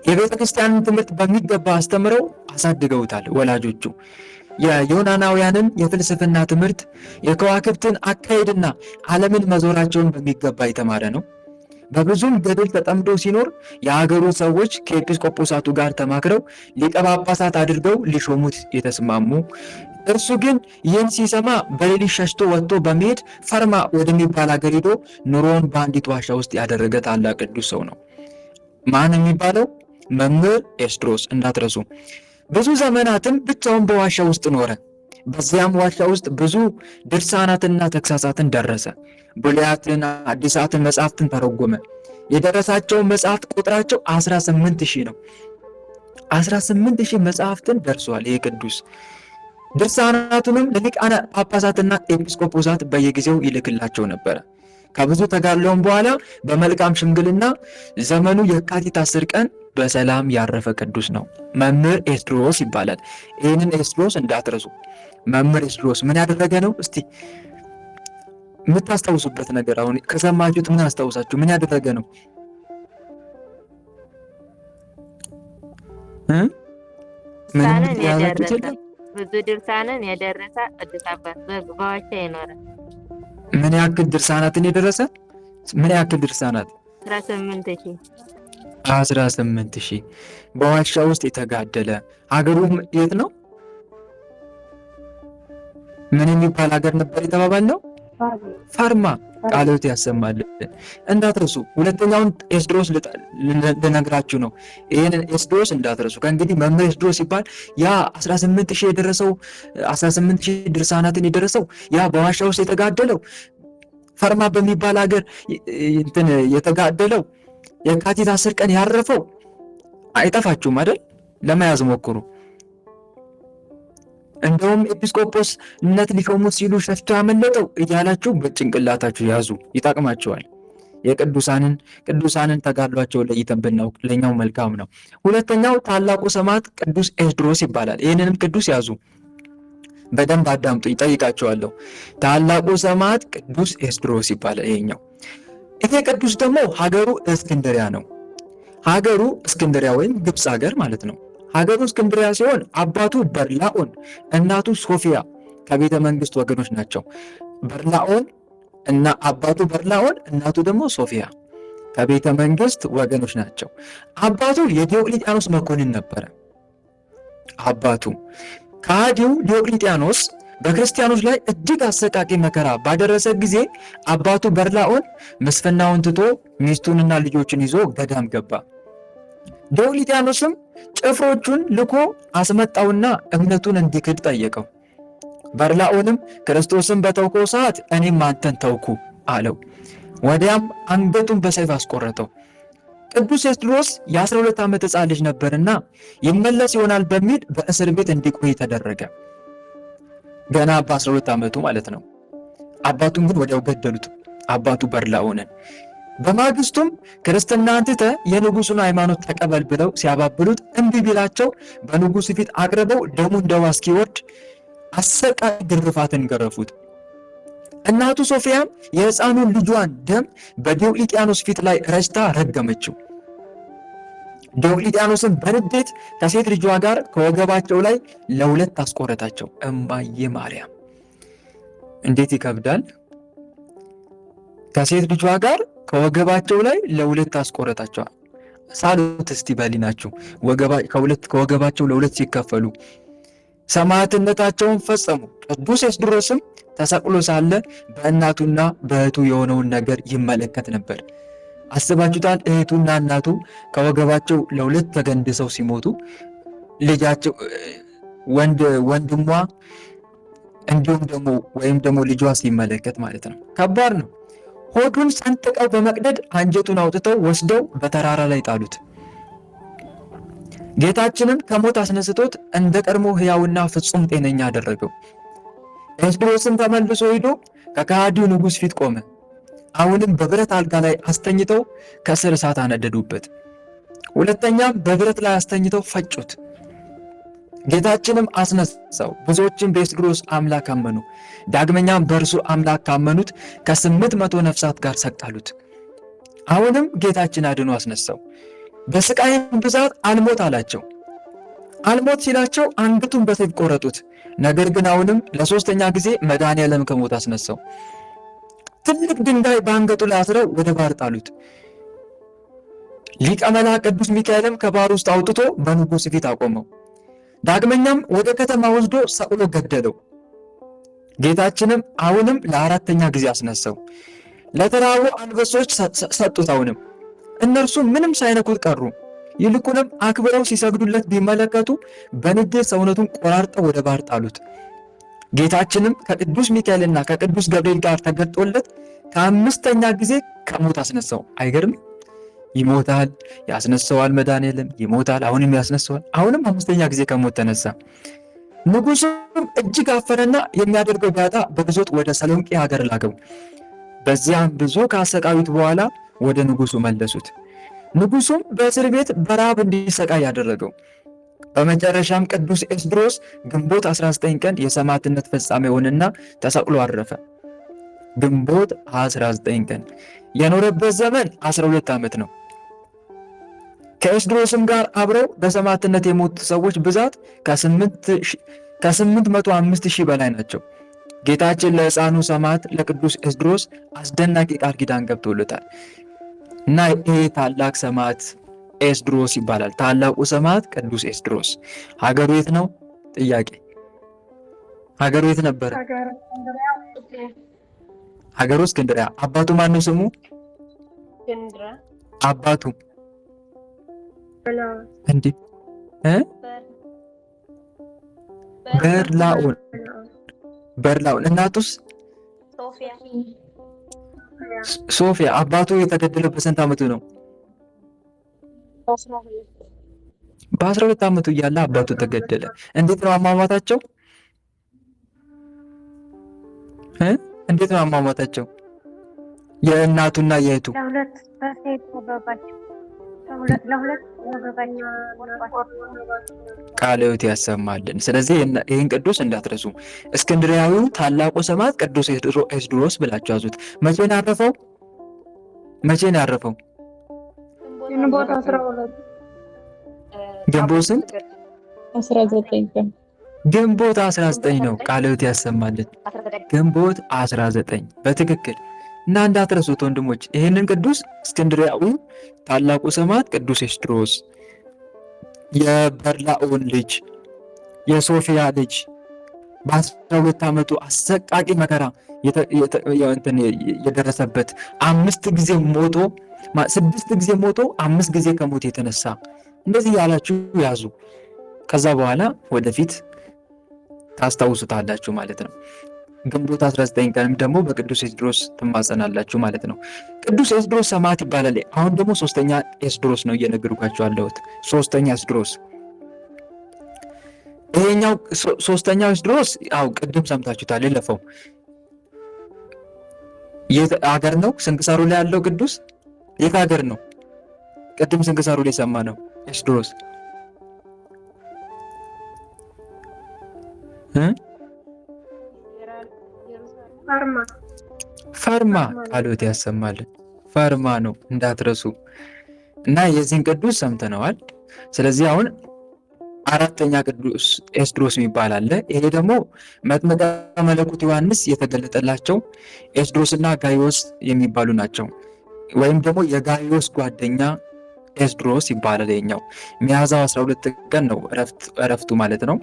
የቤተ ክርስቲያንን ትምህርት በሚገባ አስተምረው አሳድገውታል። ወላጆቹ የዮናናውያንን የፍልስፍና ትምህርት፣ የከዋክብትን አካሄድና ዓለምን መዞራቸውን በሚገባ የተማረ ነው። በብዙም ገድል ተጠምዶ ሲኖር የሀገሩ ሰዎች ከኤጲስቆጶሳቱ ጋር ተማክረው ሊቀ ጳጳሳት አድርገው ሊሾሙት የተስማሙ፣ እርሱ ግን ይህን ሲሰማ በሌሊት ሸሽቶ ወጥቶ በመሄድ ፈርማ ወደሚባል ሀገር ሄዶ ኑሮውን በአንዲት ዋሻ ውስጥ ያደረገ ታላቅ ቅዱስ ሰው ነው። ማን የሚባለው? መምህር ኤስድሮስ እንዳትረሱ። ብዙ ዘመናትም ብቻውን በዋሻ ውስጥ ኖረ። በዚያም ዋሻ ውስጥ ብዙ ድርሳናትና ተግሳጻትን ደረሰ። ብሉያትን፣ አዲሳትን መጽሐፍትን ተረጎመ። የደረሳቸው መጽሐፍት ቁጥራቸው 18,000 ነው። 18,000 መጽሐፍትን ደርሷል ይህ ቅዱስ። ድርሳናቱንም ለሊቃነ ጳጳሳትና ኤጲስቆጶሳት በየጊዜው ይልክላቸው ነበረ። ከብዙ ተጋድሎም በኋላ በመልካም ሽምግልና ዘመኑ የካቲት 10 ቀን በሰላም ያረፈ ቅዱስ ነው። መምህር ኤስድሮስ ይባላል። ይህንን ኤስድሮስ እንዳትረሱ። መምህር ኤስድሮስ ምን ያደረገ ነው? እስቲ የምታስታውሱበት ነገር አሁን ከሰማችሁት ምን አስታውሳችሁ? ምን ያደረገ ነው? ብዙ ድርሳንን የደረሰ ቅዱስ አባት በዋሻ የኖረ። ምን ያክል ድርሳናትን የደረሰ? ምን ያክል ድርሳናት? 18,000። 18,000 በዋሻ ውስጥ የተጋደለ። ሀገሩም የት ነው? ምን የሚባል ሀገር ነበር የተባባል ነው? ፈርማ። ቃልዎት ያሰማልን እንዳትረሱ። ሁለተኛውን ኤስድሮስ ልነግራችሁ ነው። ይህንን ኤስድሮስ እንዳትረሱ። ከእንግዲህ መምህር ኤስድሮስ ሲባል ያ 18,000 የደረሰው 18,000 ድርሳናትን የደረሰው ያ በዋሻ ውስጥ የተጋደለው ፈርማ በሚባል ሀገር የተጋደለው የካቲት 10 ቀን ያረፈው አይጠፋችሁም አይደል? ለመያዝ ሞክሩ። እንደውም ኤጲስቆጶስነት ሊሾሙት ሲሉ ሸፍቶ ያመለጠው እያላችሁ በጭንቅላታችሁ ያዙ፣ ይጠቅማችኋል። ቅዱሳንን ተጋድሏቸው ለይተን ብናውቅ ለኛው መልካም ነው። ሁለተኛው ታላቁ ሰማዕት ቅዱስ ኤስድሮስ ይባላል። ይህንንም ቅዱስ ያዙ፣ በደንብ አዳምጡ፣ ይጠይቃቸዋለሁ። ታላቁ ሰማዕት ቅዱስ ኤስድሮስ ይባላል። ይሄኛው ይሄ ቅዱስ ደግሞ ሀገሩ እስክንድሪያ ነው። ሀገሩ እስክንድሪያ ወይም ግብፅ ሀገር ማለት ነው። ሀገሩ እስክንድሪያ ሲሆን አባቱ በርላኦን እናቱ ሶፊያ ከቤተ መንግስት ወገኖች ናቸው። በርላኦን እና አባቱ በርላኦን እናቱ ደግሞ ሶፊያ ከቤተ መንግስት ወገኖች ናቸው። አባቱ የዲዮቅሊጥያኖስ መኮንን ነበረ። አባቱ ከሃዲው ዲዮቅሊጥያኖስ በክርስቲያኖች ላይ እጅግ አሰቃቂ መከራ ባደረሰ ጊዜ አባቱ በርላኦን ምስፍናውን ትቶ ሚስቱንና ልጆችን ይዞ ገዳም ገባ። ዲዮቅሊጥያኖስም ጭፍሮቹን ልኮ አስመጣውና እምነቱን እንዲክድ ጠየቀው። በርላኦንም ክርስቶስን በተውከው ሰዓት እኔም አንተን ተውኩ አለው። ወዲያም አንገቱን በሰይፍ አስቆረጠው። ቅዱስ ኤስድሮስ የ12 ዓመት ሕፃን ልጅ ነበርና ይመለስ ይሆናል በሚል በእስር ቤት እንዲቆይ ተደረገ። ገና በ12 ዓመቱ ማለት ነው። አባቱን ግን ወዲያው ገደሉት። አባቱ በርላኦንን በማግስቱም ክርስትናን ትተህ የንጉሱን ሃይማኖት ተቀበል ብለው ሲያባብሉት እምቢ ቢላቸው በንጉሱ ፊት አቅርበው ደሙ እንደ ውሃ እስኪወርድ አሰቃቂ ግርፋትን ገረፉት። እናቱ ሶፊያም የሕፃኑን ልጇን ደም በዲዮቅልጥያኖስ ፊት ላይ ረጭታ ረገመችው። ዲዮቅልጥያኖስን በንዴት ከሴት ልጇ ጋር ከወገባቸው ላይ ለሁለት አስቆረጣቸው። እማዬ ማርያም እንዴት ይከብዳል! ከሴት ልጇ ጋር ከወገባቸው ላይ ለሁለት አስቆረጣቸዋል። ሳሉት እስቲ በሊናችሁ ከወገባቸው ለሁለት ሲከፈሉ ሰማዕትነታቸውን ፈጸሙ። ቅዱስ ኤስድሮስም ተሰቅሎ ሳለ በእናቱና በእህቱ የሆነውን ነገር ይመለከት ነበር። አስባችሁታል? እህቱና እናቱ ከወገባቸው ለሁለት ተገንድሰው ሲሞቱ ልጃቸው ወንድሟ እንዲሁም ደግሞ ልጇ ሲመለከት ማለት ነው። ከባድ ነው። ሆዱን ሰንጥቀው በመቅደድ አንጀቱን አውጥተው ወስደው በተራራ ላይ ጣሉት። ጌታችንም ከሞት አስነስቶት እንደ ቀድሞ ሕያውና ፍጹም ጤነኛ አደረገው። ኤስድሮስም ተመልሶ ሄዶ ከከሃዲው ንጉሥ ፊት ቆመ። አሁንም በብረት አልጋ ላይ አስተኝተው ከስር እሳት አነደዱበት። ሁለተኛም በብረት ላይ አስተኝተው ፈጩት። ጌታችንም አስነሳው። ብዙዎችም በኤስድሮስ አምላክ አመኑ። ዳግመኛም በእርሱ አምላክ ካመኑት ከ800 ነፍሳት ጋር ሰቀሉት። አሁንም ጌታችን አድኖ አስነሳው። በስቃይም ብዛት አልሞት አላቸው። አልሞት ሲላቸው አንገቱን በሰይፍ ቆረጡት። ነገር ግን አሁንም ለሶስተኛ ጊዜ መድኃኔዓለም ከሞት አስነሳው። ትልቅ ድንጋይ በአንገቱ ላይ አስረው ወደ ባህር ጣሉት። ሊቀ መላእክት ቅዱስ ሚካኤልም ከባህር ውስጥ አውጥቶ በንጉሥ ፊት አቆመው። ዳግመኛም ወደ ከተማ ወስዶ ሰቅሎ ገደለው። ጌታችንም አሁንም ለአራተኛ ጊዜ አስነሳው። ለተራቡ አንበሶች ሰጡት። አሁንም እነርሱ ምንም ሳይነኩት ቀሩ። ይልቁንም አክብረው ሲሰግዱለት ቢመለከቱ በንዴት ሰውነቱን ቆራርጠው ወደ ባህር ጣሉት። ጌታችንም ከቅዱስ ሚካኤልና ከቅዱስ ገብርኤል ጋር ተገልጦለት ከአምስተኛ ጊዜ ከሞት አስነሳው። አይገርም? ይሞታል፣ ያስነሳዋል። መድኃኔዓለም ይሞታል፣ አሁንም ያስነሳዋል። አሁንም አምስተኛ ጊዜ ከሞት ተነሳ። ንጉሱም እጅግ አፈረና የሚያደርገው ቢያጣ በግዞት ወደ ሰሎንቄ ሀገር ላከው። በዚያም ብዙ ካሰቃዩት በኋላ ወደ ንጉሱ መለሱት። ንጉሱም በእስር ቤት በረሃብ እንዲሰቃይ ያደረገው። በመጨረሻም ቅዱስ ኤስድሮስ ግንቦት 19 ቀን የሰማዕትነት ፍጻሜ ሆነና ተሰቅሎ አረፈ። ግንቦት 19 ቀን የኖረበት ዘመን 12 ዓመት ነው። ከኤስድሮስም ጋር አብረው በሰማዕትነት የሞቱ ሰዎች ብዛት ከ805,000 በላይ ናቸው። ጌታችን ለሕፃኑ ሰማዕት ለቅዱስ ኤስድሮስ አስደናቂ ቃል ኪዳን ገብቶለታል እና ይህ ታላቅ ሰማዕት ኤስድሮስ ይባላል። ታላቁ ሰማዕት ቅዱስ ኤስድሮስ። ሀገሩ የት ነው? ጥያቄ። ሀገሩ የት ነበረ? ሀገሩ እስክንድርያ። አባቱ ማን ነው ስሙ? አባቱ እንዲህ በርላውን። እናቱስ? ሶፊያ። አባቱ የተገደለበት ስንት ዓመቱ ነው? በ12 ዓመቱ እያለ አባቱ ተገደለ። እንዴት ነው አሟሟታቸው? እንዴት ነው አሟሟታቸው? የእናቱና የእህቱ ቃለ ሕይወት ያሰማልን። ስለዚህ ይህን ቅዱስ እንዳትረሱ። እስክንድርያዊው ታላቁ ሰማዕት ቅዱስ ኤስድሮስ ብላችሁ ያዙት። መቼ ነው ያረፈው? ግንቦት ስንት? 19 ግንቦት 19 ነው። ቃለ ሕይወት ያሰማልን። ግንቦት 19 በትክክል እና እንዳትረሱት ወንድሞች። ይህንን ቅዱስ እስክንድርያዊ ታላቁ ሰማዕት ቅዱስ ኤስድሮስ የበርላኦን ልጅ የሶፊያ ልጅ በ12 ዓመቱ አሰቃቂ መከራ የደረሰበት 6 ጊዜ ሞቶ 5 ጊዜ ከሞት የተነሳ እንደዚህ ያላችሁ ያዙ። ከዛ በኋላ ወደፊት ታስታውሱታላችሁ ማለት ነው። ግንቦት 19 ቀንም ደግሞ በቅዱስ ኤስድሮስ ትማጸናላችሁ ማለት ነው። ቅዱስ ኤስድሮስ ሰማዕት ይባላል። አሁን ደግሞ ሶስተኛ ኤስድሮስ ነው እየነገርኳችሁ ያለሁት። ሶስተኛ ኤስድሮስ። ይሄኛው ሶስተኛው ኤስድሮስ ቅድም ሰምታችሁታል። የለፈው የት አገር ነው? ስንክሳሩ ላይ ያለው ቅዱስ የት ሀገር ነው? ቅድም ስንክሳሩ ላይ ሰማነው ኤስድሮስ ፈርማ ቃሎት ያሰማልን። ፈርማ ነው እንዳትረሱ። እና የዚህን ቅዱስ ሰምተነዋል። ስለዚህ አሁን አራተኛ ቅዱስ ኤስድሮስ የሚባል አለ። ይሄ ደግሞ መጥምቀ መለኮት ዮሐንስ የተገለጠላቸው ኤስድሮስ እና ጋይዮስ የሚባሉ ናቸው። ወይም ደግሞ የጋይዮስ ጓደኛ ኤስድሮስ ይባላል። ይኸኛው ሚያዝያ 12 ቀን ነው እረፍቱ ማለት ነው።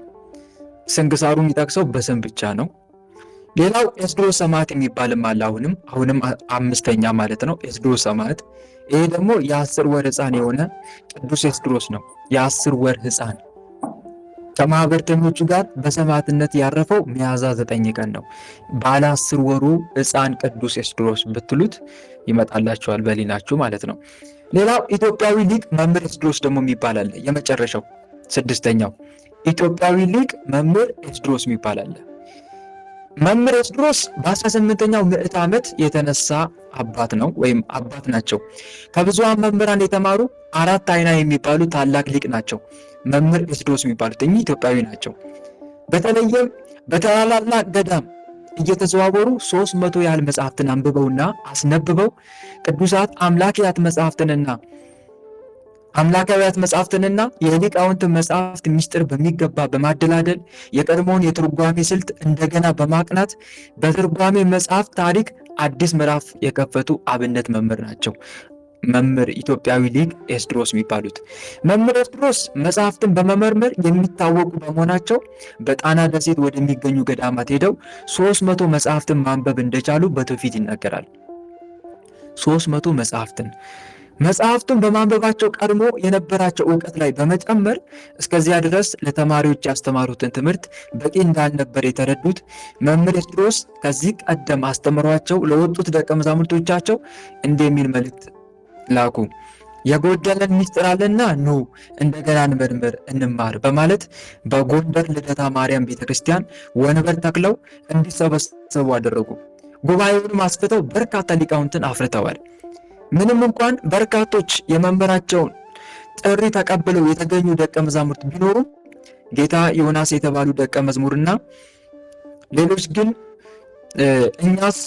ስንክሳሩ የሚጠቅሰው በስም ብቻ ነው። ሌላው ኤስድሮስ ሰማዕት የሚባልም አለ። አሁንም አምስተኛ ማለት ነው ኤስድሮስ ሰማዕት። ይሄ ደግሞ የ10 ወር ሕፃን የሆነ ቅዱስ ኤስድሮስ ነው። የ10 ወር ሕፃን ከማህበርተኞቹ ጋር በሰማዕትነት ያረፈው ሚያዝያ 9 ቀን ነው። ባለ 10 ወሩ ሕፃን ቅዱስ ኤስድሮስ ብትሉት ይመጣላችኋል በሊናችሁ ማለት ነው። ሌላው ኢትዮጵያዊ ሊቅ መምህር ኤስድሮስ ደግሞ የሚባል አለ። የመጨረሻው ስድስተኛው ኢትዮጵያዊ ሊቅ መምህር ኤስድሮስ የሚባል አለ። መምህር ኤስድሮስ በ18ኛው ምዕተ ዓመት የተነሳ አባት ነው ወይም አባት ናቸው። ከብዙሃን መምህራን የተማሩ 4 አይና የሚባሉ ታላቅ ሊቅ ናቸው። መምህር ኤስድሮስ የሚባሉት እኚህ ኢትዮጵያዊ ናቸው። በተለይም በታላላቅ ገዳም እየተዘዋወሩ 300 ያህል መጽሐፍትን አንብበውና አስነብበው ቅዱሳት አምላካዊያት መጽሐፍትንና የሊቃውንት መጽሐፍት ምስጢር በሚገባ በማደላደል የቀድሞውን የትርጓሜ ስልት እንደገና በማቅናት በትርጓሜ መጽሐፍ ታሪክ አዲስ ምዕራፍ የከፈቱ አብነት መምህር ናቸው። መምህር ኢትዮጵያዊ ሊቅ ኤስድሮስ የሚባሉት መምህር ኤስድሮስ መጽሐፍትን በመመርመር የሚታወቁ በመሆናቸው በጣና ደሴት ወደሚገኙ ገዳማት ሄደው 300 መጽሐፍትን ማንበብ እንደቻሉ በትውፊት ይነገራል። 300 መጽሐፍቱን በማንበባቸው ቀድሞ የነበራቸው እውቀት ላይ በመጨመር እስከዚያ ድረስ ለተማሪዎች ያስተማሩትን ትምህርት በቂ እንዳልነበር የተረዱት መምህር ኤስድሮስ ከዚህ ቀደም አስተምሯቸው ለወጡት ደቀ መዛሙርቶቻቸው እንደሚል መልእክት ላኩ። የጎደለን ምስጢር አለና ኑ እንደገና እንመርምር እንማር በማለት በጎንደር ልደታ ማርያም ቤተክርስቲያን ወንበር ተክለው እንዲሰበሰቡ አደረጉ። ጉባኤውንም አስፍተው በርካታ ሊቃውንትን አፍርተዋል። ምንም እንኳን በርካቶች የመምህራቸውን ጥሪ ተቀብለው የተገኙ ደቀ መዛሙርት ቢኖሩም ጌታ ዮናስ የተባሉ ደቀ መዝሙርና ሌሎች ግን እኛስ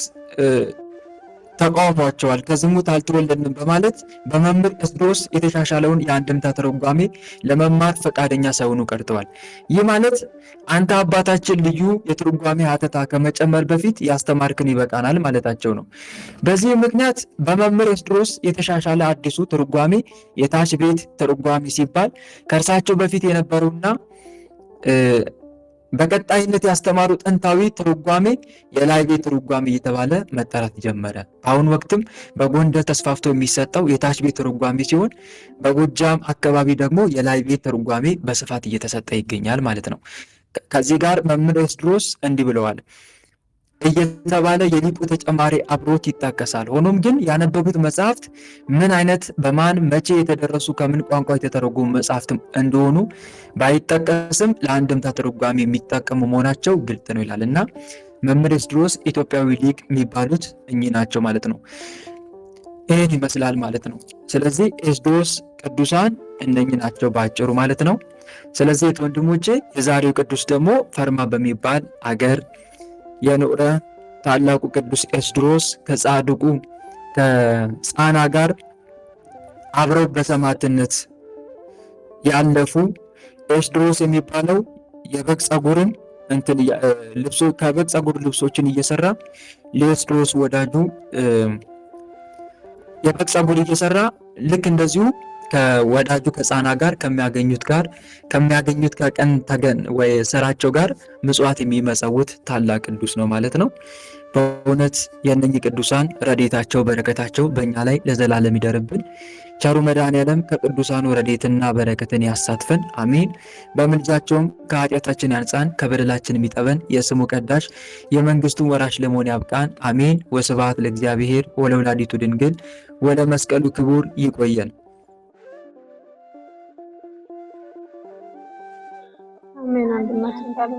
ተቃውሟቸዋል፣ ከዝሙት አልተወለድንም በማለት በመምህር ኤስድሮስ የተሻሻለውን የአንድምታ ትርጓሜ ለመማር ፈቃደኛ ሳይሆኑ ቀርተዋል። ይህ ማለት አንተ አባታችን ልዩ የትርጓሜ ሀተታ ከመጨመር በፊት ያስተማርክን ይበቃናል ማለታቸው ነው። በዚህ ምክንያት በመምህር ኤስድሮስ የተሻሻለ አዲሱ ትርጓሜ የታች ቤት ትርጓሜ ሲባል ከእርሳቸው በፊት የነበሩና በቀጣይነት ያስተማሩ ጥንታዊ ትርጓሜ የላይ ቤት ትርጓሜ እየተባለ መጠራት ጀመረ። በአሁኑ ወቅትም በጎንደር ተስፋፍቶ የሚሰጠው የታች ቤት ትርጓሜ ሲሆን በጎጃም አካባቢ ደግሞ የላይ ቤት ትርጓሜ በስፋት እየተሰጠ ይገኛል ማለት ነው። ከዚህ ጋር መምህር ኤስድሮስ እንዲህ ብለዋል እየተባለ የሊቁ ተጨማሪ አብሮት ይጠቀሳል። ሆኖም ግን ያነበቡት መጽሐፍት ምን አይነት በማን መቼ የተደረሱ ከምን ቋንቋ የተተረጎሙ መጽሐፍት እንደሆኑ ባይጠቀስም ለአንድምታ ትርጓሜ የሚጠቀሙ መሆናቸው ግልጥ ነው ይላል እና መምህር ኤስድሮስ ኢትዮጵያዊ ሊቅ የሚባሉት እኚህ ናቸው ማለት ነው። ይህን ይመስላል ማለት ነው። ስለዚህ ኤስድሮስ ቅዱሳን እነኚህ ናቸው ባጭሩ ማለት ነው። ስለዚህ ወንድሞቼ የዛሬው ቅዱስ ደግሞ ፈርማ በሚባል አገር የኖረ ታላቁ ቅዱስ ኤስድሮስ ከጻድቁ ከጻና ጋር አብረው በሰማዕትነት ያለፉ ኤስድሮስ የሚባለው የበግ ጸጉርን ከበግ ጸጉር ልብሶችን እየሰራ ለኤስድሮስ ወዳጁ የበግ ጸጉር እየሰራ ልክ እንደዚሁ ከወዳጁ ከጻና ጋር ከሚያገኙት ከቀን ተገን ወይ ስራቸው ጋር ምጽዋት የሚመጸውት ታላቅ ቅዱስ ነው ማለት ነው። በእውነት የእነኚህ ቅዱሳን ረድኤታቸው በረከታቸው በእኛ ላይ ለዘላለም ይደርብን። ቸሩ መድኃኔዓለም ከቅዱሳኑ ረድኤትና በረከትን ያሳትፈን፣ አሜን። በምልጃቸውም ከኃጢአታችን ያንጻን፣ ከበደላችን የሚጠበን፣ የስሙ ቀዳሽ የመንግስቱን ወራሽ ለመሆን ያብቃን፣ አሜን። ወስብሐት ለእግዚአብሔር ወለወላዲቱ ድንግል ወለመስቀሉ ክቡር። ይቆየን። አሜን። አንድነትን ካለ